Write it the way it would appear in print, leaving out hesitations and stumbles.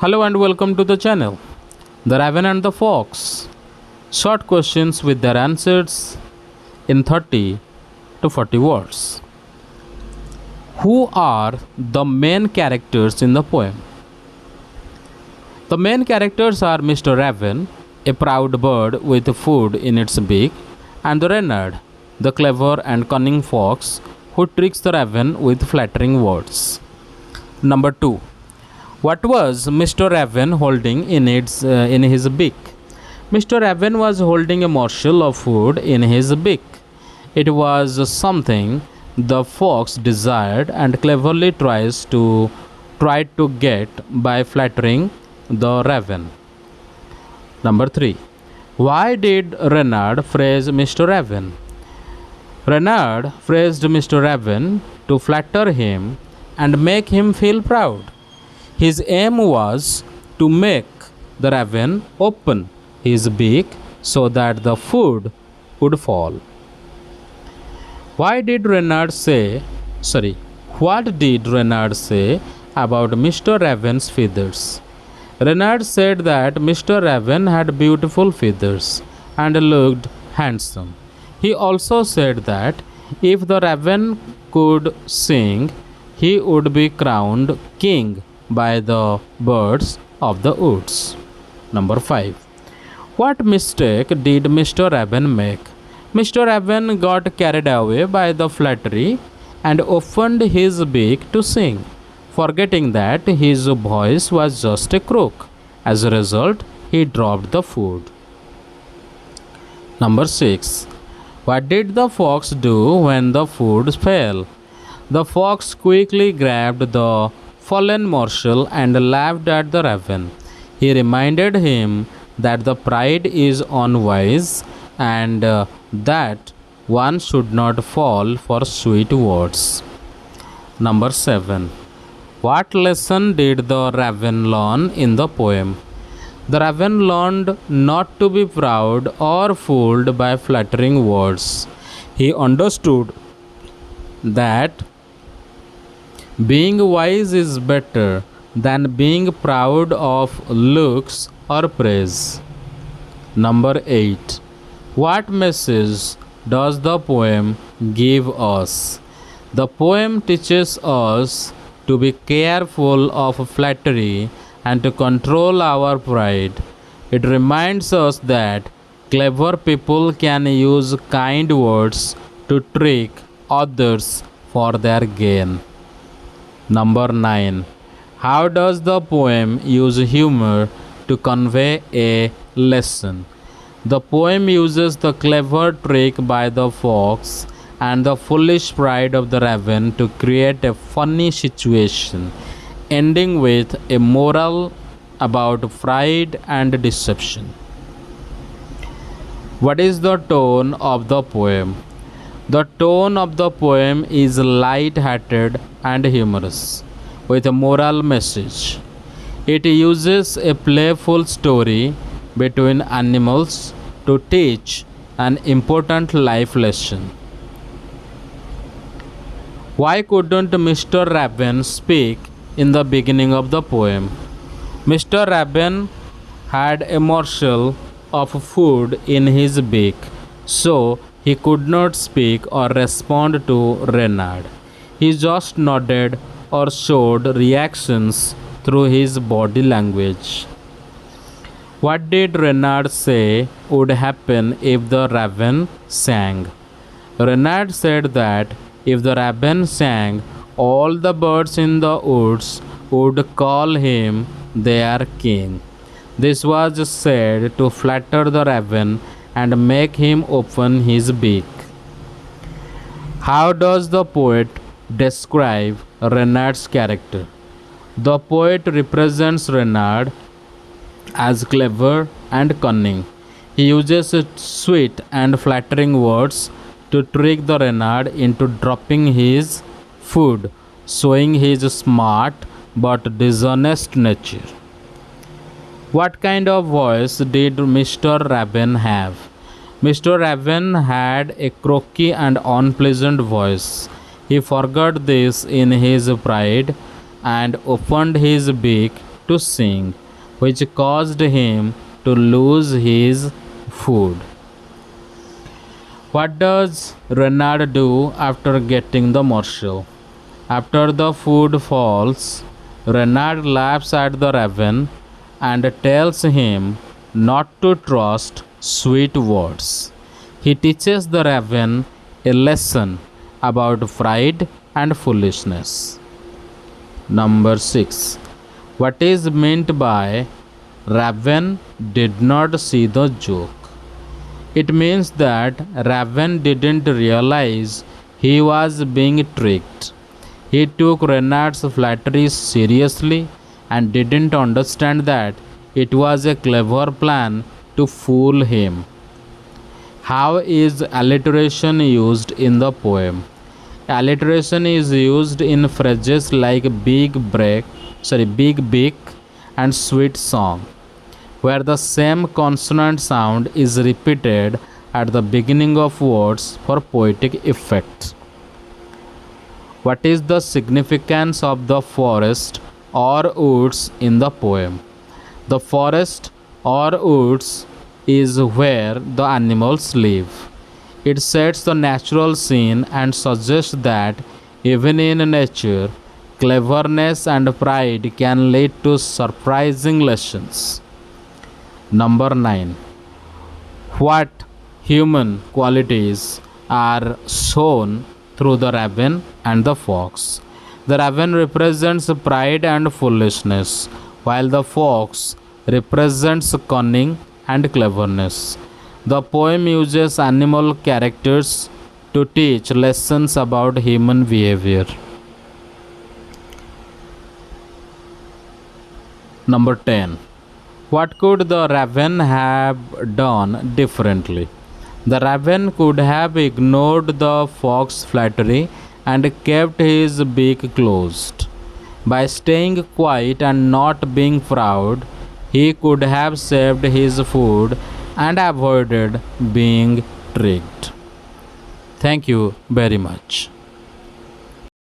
Hello and welcome to the channel. The Raven and the Fox. Short questions with their answers in 30 to 40 words. Who are the main characters in the poem? The main characters are Mr. Raven, a proud bird with food in its beak, and the Reynard, the clever and cunning fox who tricks the raven with flattering words. Number 2. What was Mr. Raven holding in his beak? Mr. Raven was holding a morsel of food in his beak. It was something the fox desired and cleverly tried to get by flattering the raven. Number 3. Why did Reynard praise Mr. Raven? Reynard praised Mr. Raven to flatter him and make him feel proud. His aim was to make the raven open his beak so that the food would fall. Why did Reynard say, sorry, what did Reynard say about Mr. Raven's feathers? Reynard said that Mr. Raven had beautiful feathers and looked handsome. He also said that if the raven could sing, he would be crowned king by the birds of the woods. Number 5. What mistake did Mr. Raven make? Mr. Raven got carried away by the flattery and opened his beak to sing, forgetting that his voice was just a croak. As a result, he dropped the food. Number 6. What did the fox do when the food fell? The fox quickly grabbed the fallen morsel and laughed at the raven. He reminded him that the pride is unwise and that one should not fall for sweet words. Number 7. What lesson did the raven learn in the poem? The raven learned not to be proud or fooled by flattering words. He understood that being wise is better than being proud of looks or praise. Number 8. What message does the poem give us? The poem teaches us to be careful of flattery and to control our pride. It reminds us that clever people can use kind words to trick others for their gain. Number 9. How does the poem use humor to convey a lesson? The poem uses the clever trick by the fox and the foolish pride of the raven to create a funny situation, ending with a moral about pride and deception. What is the tone of the poem? The tone of the poem is light-hearted and humorous, with a moral message. It uses a playful story between animals to teach an important life lesson. Why couldn't Mr. Raven speak in the beginning of the poem? Mr. Raven had a morsel of food in his beak, so he could not speak or respond to Reynard. He just nodded or showed reactions through his body language. What did Reynard say would happen if the raven sang? Reynard said that if the raven sang, all the birds in the woods would call him their king. This was said to flatter the raven and make him open his beak. How does the poet describe Reynard's character? The poet represents Reynard as clever and cunning. He uses sweet and flattering words to trick the Reynard into dropping his food, showing his smart but dishonest nature. What kind of voice did Mr. Raven have? Mr. Raven had a croaky and unpleasant voice. He forgot this in his pride and opened his beak to sing, which caused him to lose his food. What does Renard do after getting the morsel? After the food falls, Renard laughs at the raven and tells him not to trust sweet words. He teaches the raven a lesson about pride and foolishness. Number 6. What is meant by Raven did not see the joke? It means that Raven didn't realize he was being tricked. He took Renard's flattery seriously and didn't understand that it was a clever plan to fool him. How is alliteration used in the poem? Alliteration is used in phrases like big beak and sweet song, where the same consonant sound is repeated at the beginning of words for poetic effect. What is the significance of the forest or woods in the poem? The forest or woods is where the animals live. It sets the natural scene and suggests that even in nature, cleverness and pride can lead to surprising lessons. Number 9. What human qualities are shown through the raven and the fox? The raven represents pride and foolishness, while the fox represents cunning and cleverness. The poem uses animal characters to teach lessons about human behavior. Number 10. What could the raven have done differently? The raven could have ignored the fox's flattery and kept his beak closed. By staying quiet and not being proud, he could have saved his food and avoided being tricked. Thank you very much.